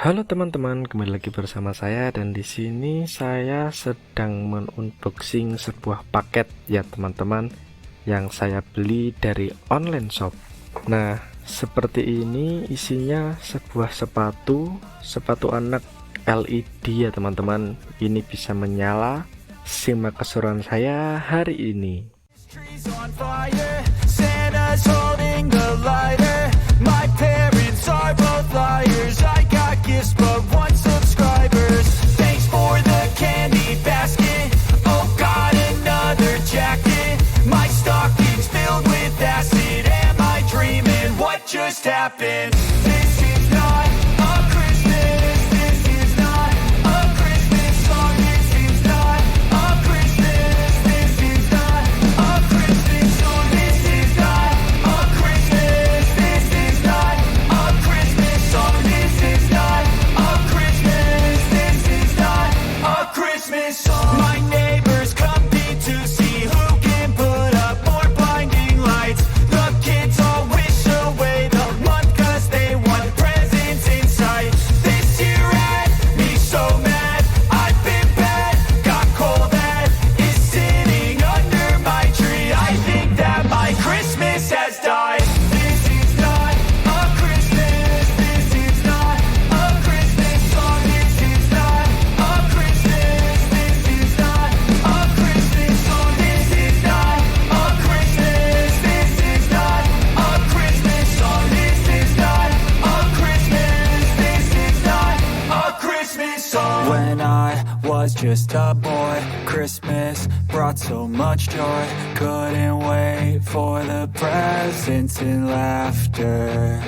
Halo teman-teman, kembali lagi bersama saya dan di sini saya sedang menunboxing sebuah paket ya teman-teman yang saya beli dari online shop. Nah, seperti ini isinya sebuah sepatu anak LED ya teman-teman. Ini bisa menyala. Simak keseruan saya hari ini. Trees on fire, Santa's holding the lighter. My parents are both liars. I got gifts but one subscribers. Thanks for the candy basket. Oh God, another jacket. My stocking's filled with acid. Am I dreaming? What just happened? This is not a Christmas. This is not a Christmas song. This is not a Christmas. This is not a Christmas song. This is not a Christmas. This is not a Christmas song. This is not a Christmas. This is not a Christmas song. My neighbors compete to see who can put up more blinding lights. The kids all wish away the month 'cause they want presents in sight. This year had me so mad. I've been bad, got coal that is sitting under my tree. I think that my Christmas has died. This is not a Christmas. This is not a Christmas song. This is not a Christmas. This is not a Christmas song. This is not a Christmas. This is not a Christmas song. This is not a Christmas. This is not a Christmas song. When I was just a boy, Christmas brought so much joy. Couldn't wait for the presents and laughter.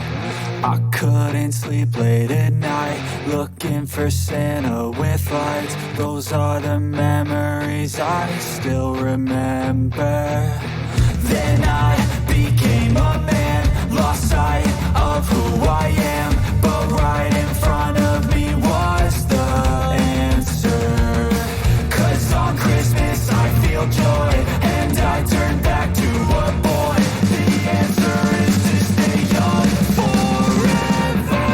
I couldn't sleep late at night, looking for Santa with lights. Those are the memories I still remember. Then I became a man, lost sight of who I am. But right in front of me was the answer. 'Cause on Christmas I feel joy, and I turn back to a boy. The answer is to stay young forever.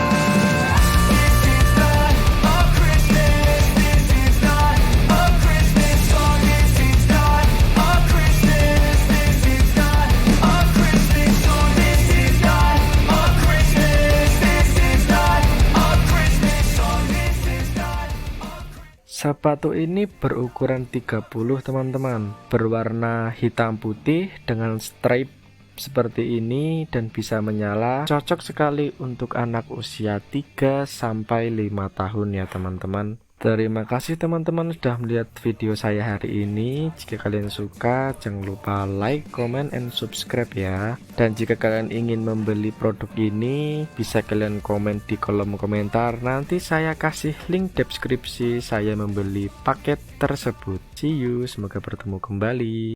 This is not a Christmas. This is not a Christmas song. This is not a Christmas. This is not a Christmas song. This is not a Christmas. This is not a Christmas song. This is not a Sepatu ini berukuran 30 teman-teman, berwarna hitam putih dengan stripe seperti ini dan bisa menyala. Cocok sekali untuk anak usia 3-5 tahun ya teman-teman. Terima kasih teman-teman sudah melihat video saya hari ini. Jika kalian suka, jangan lupa like, comment, and subscribe ya. Dan jika kalian ingin membeli produk ini, bisa kalian komen di kolom komentar. Nanti saya kasih link deskripsi saya membeli paket tersebut. See you, semoga bertemu kembali.